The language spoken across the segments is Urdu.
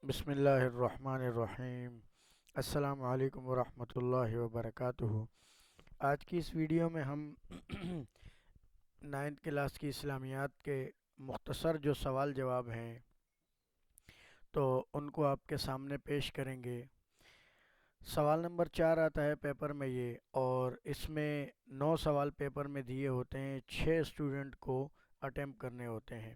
بسم اللہ الرحمن الرحیم۔ السلام علیکم ورحمۃ اللہ وبرکاتہ۔ آج کی اس ویڈیو میں ہم نائنتھ کلاس کی اسلامیات کے مختصر جو سوال جواب ہیں تو ان کو آپ کے سامنے پیش کریں گے۔ سوال نمبر 4 آتا ہے پیپر میں یہ، اور اس میں 9 سوال پیپر میں دیے ہوتے ہیں، 6 اسٹوڈنٹ کو اٹیمپٹ کرنے ہوتے ہیں۔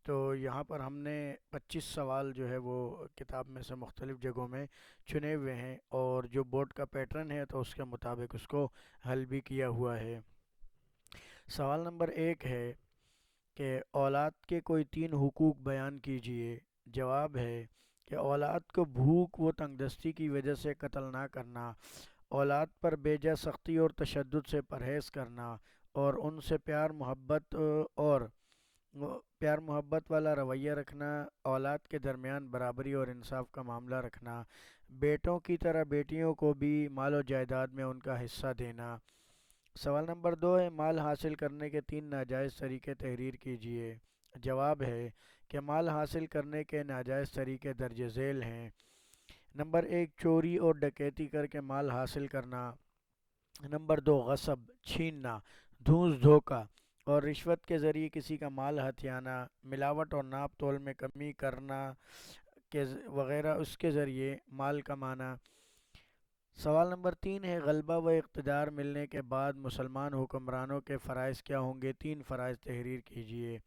تو یہاں پر ہم نے 25 سوال جو ہے وہ کتاب میں سے مختلف جگہوں میں چنے ہوئے ہیں، اور جو بورڈ کا پیٹرن ہے تو اس کے مطابق اس کو حل بھی کیا ہوا ہے۔ سوال نمبر 1 ہے کہ اولاد کے کوئی 3 حقوق بیان کیجئے۔ جواب ہے کہ اولاد کو بھوک و تنگ دستی کی وجہ سے قتل نہ کرنا، اولاد پر بیجا سختی اور تشدد سے پرہیز کرنا، اور ان سے پیار محبت والا رویہ رکھنا، اولاد کے درمیان برابری اور انصاف کا معاملہ رکھنا، بیٹوں کی طرح بیٹیوں کو بھی مال و جائیداد میں ان کا حصہ دینا۔ سوال نمبر 2 ہے مال حاصل کرنے کے 3 ناجائز طریقے تحریر کیجئے۔ جواب ہے کہ مال حاصل کرنے کے ناجائز طریقے درج ذیل ہیں۔ نمبر 1 چوری اور ڈکیتی کر کے مال حاصل کرنا۔ نمبر 2 غصب، چھیننا، دھوس دھوکہ اور رشوت کے ذریعے کسی کا مال ہتھیانا، ملاوٹ اور ناپ تول میں کمی کرنا وغیرہ اس کے ذریعے مال کمانا۔ سوال نمبر 3 ہے غلبہ و اقتدار ملنے کے بعد مسلمان حکمرانوں کے فرائض کیا ہوں گے؟ 3 فرائض تحریر کیجئے۔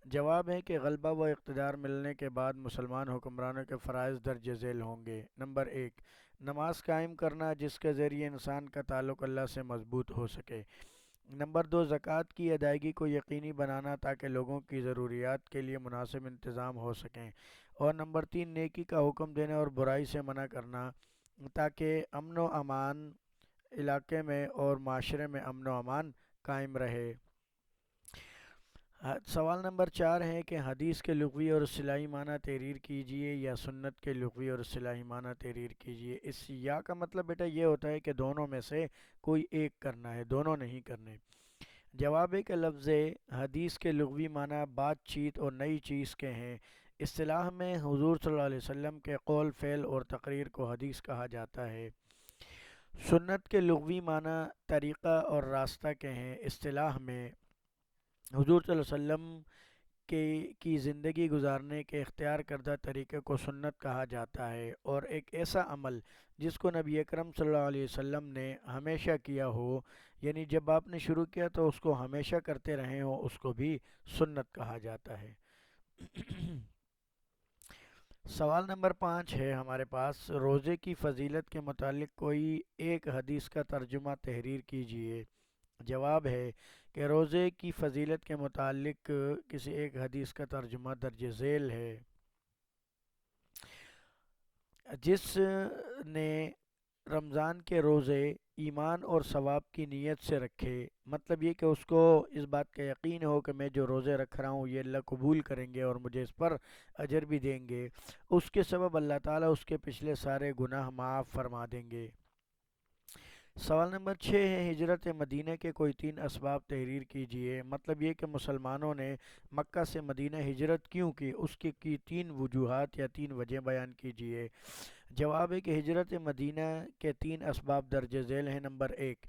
جواب ہے کہ غلبہ و اقتدار ملنے کے بعد مسلمان حکمرانوں کے فرائض درج ذیل ہوں گے۔ نمبر 1 نماز قائم کرنا، جس کے ذریعے انسان کا تعلق اللہ سے مضبوط ہو سکے۔ نمبر 2 زکوٰۃ کی ادائیگی کو یقینی بنانا تاکہ لوگوں کی ضروریات کے لیے مناسب انتظام ہو سکیں۔ اور نمبر 3 نیکی کا حکم دینا اور برائی سے منع کرنا تاکہ امن و امان علاقے میں اور معاشرے میں امن و امان قائم رہے۔ سوال نمبر 4 ہے کہ حدیث کے لغوی اور اصطلاحی معنی تحریر کیجئے یا سنت کے لغوی اور اصطلاحی معنی تحریر کیجئے۔ اس یا کا مطلب بیٹا یہ ہوتا ہے کہ دونوں میں سے کوئی ایک کرنا ہے، دونوں نہیں کرنے۔ جواب ہے کہ لفظ حدیث کے لغوی معنی بات چیت اور نئی چیز کے ہیں۔ اصطلاح میں حضور صلی اللہ علیہ وسلم کے قول، فعل اور تقریر کو حدیث کہا جاتا ہے۔ سنت کے لغوی معنی طریقہ اور راستہ کے ہیں۔ اصطلاح میں حضور صلی اللہ علیہ وسلم کی زندگی گزارنے کے اختیار کردہ طریقے کو سنت کہا جاتا ہے، اور ایک ایسا عمل جس کو نبی اکرم صلی اللہ علیہ وسلم نے ہمیشہ کیا ہو، یعنی جب آپ نے شروع کیا تو اس کو ہمیشہ کرتے رہے ہوں، اس کو بھی سنت کہا جاتا ہے۔ سوال نمبر 5 ہے ہمارے پاس روزے کی فضیلت کے متعلق کوئی ایک حدیث کا ترجمہ تحریر کیجئے۔ جواب ہے کہ روزے کی فضیلت کے متعلق کسی ایک حدیث کا ترجمہ درج ذیل ہے۔ جس نے رمضان کے روزے ایمان اور ثواب کی نیت سے رکھے، مطلب یہ کہ اس کو اس بات کا یقین ہو کہ میں جو روزے رکھ رہا ہوں یہ اللہ قبول کریں گے اور مجھے اس پر اجر بھی دیں گے، اس کے سبب اللہ تعالیٰ اس کے پچھلے سارے گناہ معاف فرما دیں گے۔ سوال نمبر 6 ہے ہجرت مدینہ کے کوئی 3 اسباب تحریر کیجئے۔ مطلب یہ کہ مسلمانوں نے مکہ سے مدینہ ہجرت کیوں کی، اس کی 3 وجوہات یا 3 وجہ بیان کیجئے۔ جواب ہے کہ ہجرت مدینہ کے 3 اسباب درج ذیل ہیں۔ نمبر 1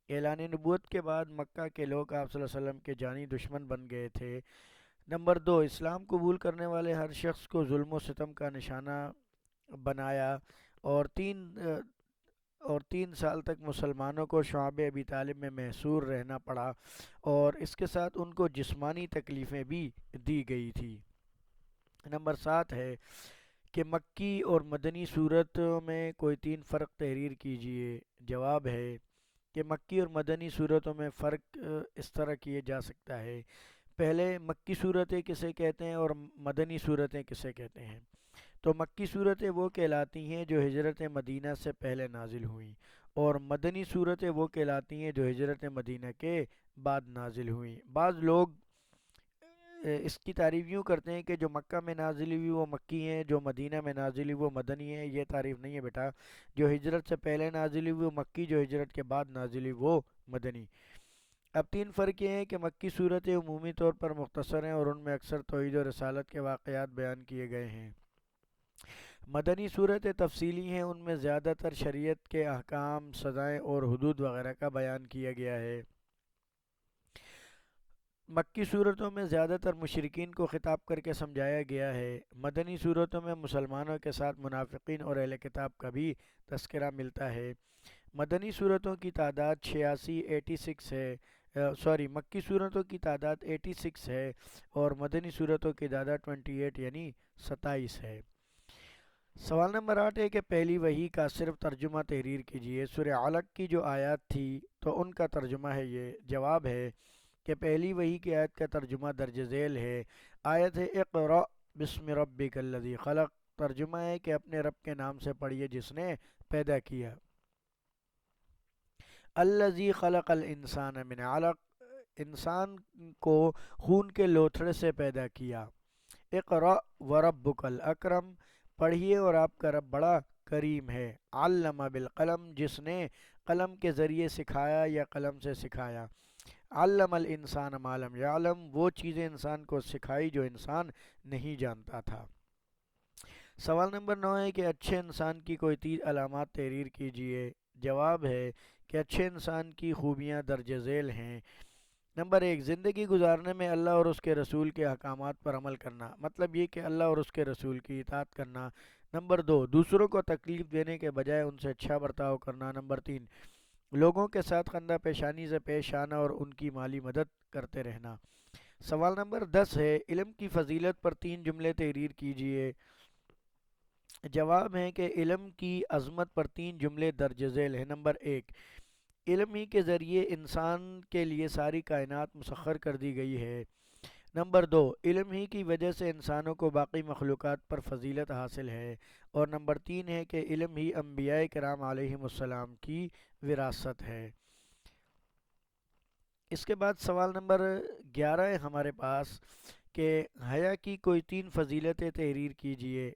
اعلان نبوت کے بعد مکہ کے لوگ آپ صلی اللہ علیہ وسلم کے جانی دشمن بن گئے تھے۔ نمبر 2 اسلام قبول کرنے والے ہر شخص کو ظلم و ستم کا نشانہ بنایا، اور 3 سال تک مسلمانوں کو شعب ابی طالب میں محصور رہنا پڑا، اور اس کے ساتھ ان کو جسمانی تکلیفیں بھی دی گئی تھی۔ نمبر 7 ہے کہ مکی اور مدنی صورتوں میں کوئی 3 فرق تحریر کیجئے۔ جواب ہے کہ مکی اور مدنی صورتوں میں فرق اس طرح کیے جا سکتا ہے۔ پہلے مکی صورتیں کسے کہتے ہیں اور مدنی صورتیں کسے کہتے ہیں؟ تو مکی صورتیں وہ کہلاتی ہیں جو ہجرت مدینہ سے پہلے نازل ہوئیں، اور مدنی صورتیں وہ کہلاتی ہیں جو ہجرت مدینہ کے بعد نازل ہوئیں۔ بعض لوگ اس کی تعریف یوں کرتے ہیں کہ جو مکہ میں نازل ہوئی وہ مکی ہیں، جو مدینہ میں نازل ہوئی وہ مدنی ہیں۔ یہ تعریف نہیں ہے بیٹا، جو ہجرت سے پہلے نازل ہوئی وہ مکی، جو ہجرت کے بعد نازل ہوئی وہ مدنی۔ اب 3 فرق یہ ہیں کہ مکی صورتیں عمومی طور پر مختصر ہیں اور ان میں اکثر توحید و رسالت کے واقعات بیان کیے گئے ہیں۔ مدنی صورتیں تفصیلی ہیں، ان میں زیادہ تر شریعت کے احکام، سزائیں اور حدود وغیرہ کا بیان کیا گیا ہے۔ مکی صورتوں میں زیادہ تر مشرکین کو خطاب کر کے سمجھایا گیا ہے۔ مدنی صورتوں میں مسلمانوں کے ساتھ منافقین اور اہل کتاب کا بھی تذکرہ ملتا ہے۔ مدنی صورتوں کی تعداد 86 ہے، مکی صورتوں کی تعداد 86 ہے اور مدنی صورتوں کی تعداد 28 یعنی 27 ہے۔ سوال نمبر 8 ہے کہ پہلی وحی کا صرف ترجمہ تحریر کیجیے۔ سورہ علق کی جو آیات تھی تو ان کا ترجمہ ہے یہ۔ جواب ہے کہ پہلی وحی کی آیت کا ترجمہ درج ذیل ہے۔ آیت ہے اقرأ بسم ربک الذی خلق، ترجمہ ہے کہ اپنے رب کے نام سے پڑھیے جس نے پیدا کیا۔ الذی خلق الانسان من علق، انسان کو خون کے لوتھڑے سے پیدا کیا۔ اقرأ وربک الاکرم، پڑھیے اور آپ کا رب بڑا کریم ہے۔ علم بالقلم، جس نے قلم کے ذریعے سکھایا یا قلم سے سکھایا۔ علم الانسان ما لم یعلم، وہ چیزیں انسان کو سکھائی جو انسان نہیں جانتا تھا۔ سوال نمبر 9 ہے کہ اچھے انسان کی کوئی 3 علامات تحریر کیجیے۔ جواب ہے کہ اچھے انسان کی خوبیاں درج ذیل ہیں۔ نمبر 1، زندگی گزارنے میں اللہ اور اس کے رسول کے احکامات پر عمل کرنا، مطلب یہ کہ اللہ اور اس کے رسول کی اطاعت کرنا۔ نمبر 2، دوسروں کو تکلیف دینے کے بجائے ان سے اچھا برتاؤ کرنا۔ نمبر 3، لوگوں کے ساتھ خندہ پیشانی سے پیش آنا اور ان کی مالی مدد کرتے رہنا۔ سوال نمبر 10 ہے، علم کی فضیلت پر 3 جملے تحریر کیجیے۔ جواب ہے کہ علم کی عظمت پر 3 جملے درج ذیل ہیں۔ نمبر 1، علم ہی کے ذریعے انسان کے لیے ساری کائنات مسخر کر دی گئی ہے۔ نمبر 2، علم ہی کی وجہ سے انسانوں کو باقی مخلوقات پر فضیلت حاصل ہے۔ اور نمبر 3 ہے کہ علم ہی انبیاء کرام علیہم السلام کی وراثت ہے۔ اس کے بعد سوال نمبر 11 ہے ہمارے پاس کہ حیا کی کوئی 3 فضیلتیں تحریر کیجیے۔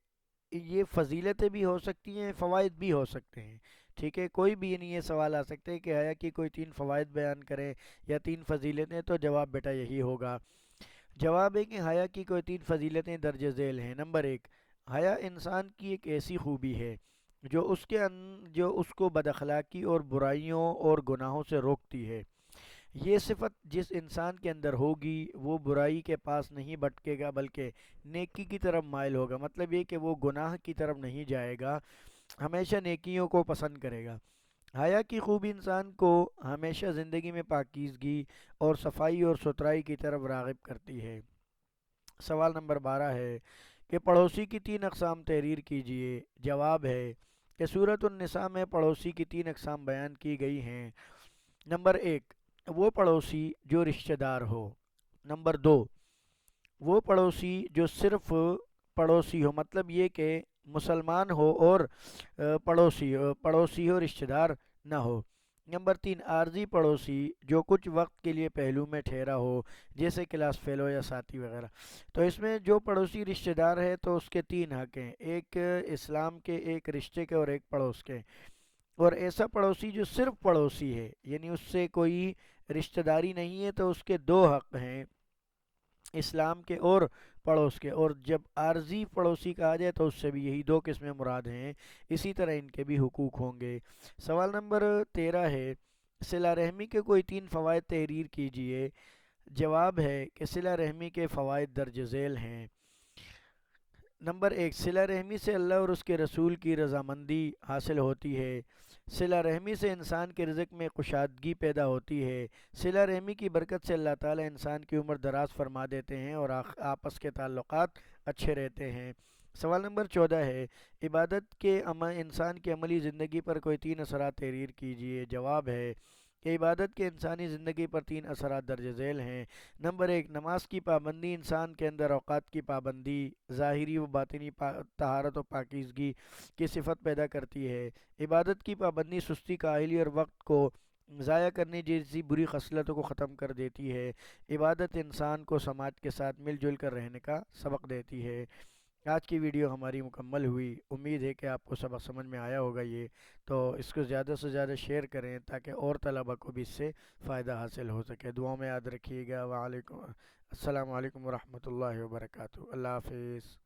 یہ فضیلتیں بھی ہو سکتی ہیں، فوائد بھی ہو سکتے ہیں، ٹھیک ہے، کوئی بھی نہیں، یہ سوال آ سکتے ہیں کہ حیا کی کوئی 3 فوائد بیان کریں یا 3 فضیلتیں، تو جواب بیٹا یہی ہوگا۔ جواب ہے کہ حیا کی کوئی 3 فضیلتیں درج ذیل ہیں۔ نمبر 1، حیا انسان کی ایک ایسی خوبی ہے جو اس کو بد اخلاقی اور برائیوں اور گناہوں سے روکتی ہے۔ یہ صفت جس انسان کے اندر ہوگی وہ برائی کے پاس نہیں بھٹکے گا بلکہ نیکی کی طرف مائل ہوگا، مطلب یہ کہ وہ گناہ کی طرف نہیں جائے گا، ہمیشہ نیکیوں کو پسند کرے گا۔ حیا کی خوبی انسان کو ہمیشہ زندگی میں پاکیزگی اور صفائی اور ستھرائی کی طرف راغب کرتی ہے۔ سوال نمبر 12 ہے کہ پڑوسی کی 3 اقسام تحریر کیجیے۔ جواب ہے کہ سورۃ النساء میں پڑوسی کی 3 اقسام بیان کی گئی ہیں۔ نمبر 1، وہ پڑوسی جو رشتہ دار ہو۔ نمبر 2، وہ پڑوسی جو صرف پڑوسی ہو، مطلب یہ کہ مسلمان ہو اور پڑوسی ہو، رشتہ دار نہ ہو۔ نمبر 3، عارضی پڑوسی جو کچھ وقت کے لیے پہلو میں ٹھہرا ہو، جیسے کلاس فیلو یا ساتھی وغیرہ۔ تو اس میں جو پڑوسی رشتہ دار ہے تو اس کے 3 حق ہیں، ایک اسلام کے، ایک رشتے کے اور ایک پڑوس کے۔ اور ایسا پڑوسی جو صرف پڑوسی ہے یعنی اس سے کوئی رشتہ داری نہیں ہے تو اس کے 2 حق ہیں، اسلام کے اور پڑوس کے۔ اور جب عارضی پڑوسی کہا جائے تو اس سے بھی یہی 2 قسمیں مراد ہیں، اسی طرح ان کے بھی حقوق ہوں گے۔ سوال نمبر 13 ہے، صلہ رحمی کے کوئی 3 فوائد تحریر کیجیے۔ جواب ہے کہ صلہ رحمی کے فوائد درج ذیل ہیں۔ نمبر 1، صلہ رحمی سے اللہ اور اس کے رسول کی رضامندی حاصل ہوتی ہے۔ صلہ رحمی سے انسان کے رزق میں کشادگی پیدا ہوتی ہے۔ صلہ رحمی کی برکت سے اللہ تعالی انسان کی عمر دراز فرما دیتے ہیں اور آپس کے تعلقات اچھے رہتے ہیں۔ سوال نمبر 14 ہے، عبادت کے انسان کی عملی زندگی پر کوئی 3 اثرات تحریر کیجیے۔ جواب ہے کہ عبادت کے انسانی زندگی پر 3 اثرات درج ذیل ہیں۔ نمبر 1، نماز کی پابندی انسان کے اندر اوقات کی پابندی، ظاہری و باطنی طہارت و پاکیزگی کی صفت پیدا کرتی ہے۔ عبادت کی پابندی سستی، کاہلی اور وقت کو ضائع کرنے جیسی بری خصلتوں کو ختم کر دیتی ہے۔ عبادت انسان کو سماج کے ساتھ مل جل کر رہنے کا سبق دیتی ہے۔ آج کی ویڈیو ہماری مکمل ہوئی، امید ہے کہ آپ کو سبق سمجھ میں آیا ہوگا یہ، تو اس کو زیادہ سے زیادہ شیئر کریں تاکہ اور طلبہ کو بھی اس سے فائدہ حاصل ہو سکے۔ دعاؤں میں یاد رکھیے گا۔ السلام علیکم ورحمۃ اللہ وبرکاتہ۔ اللہ حافظ۔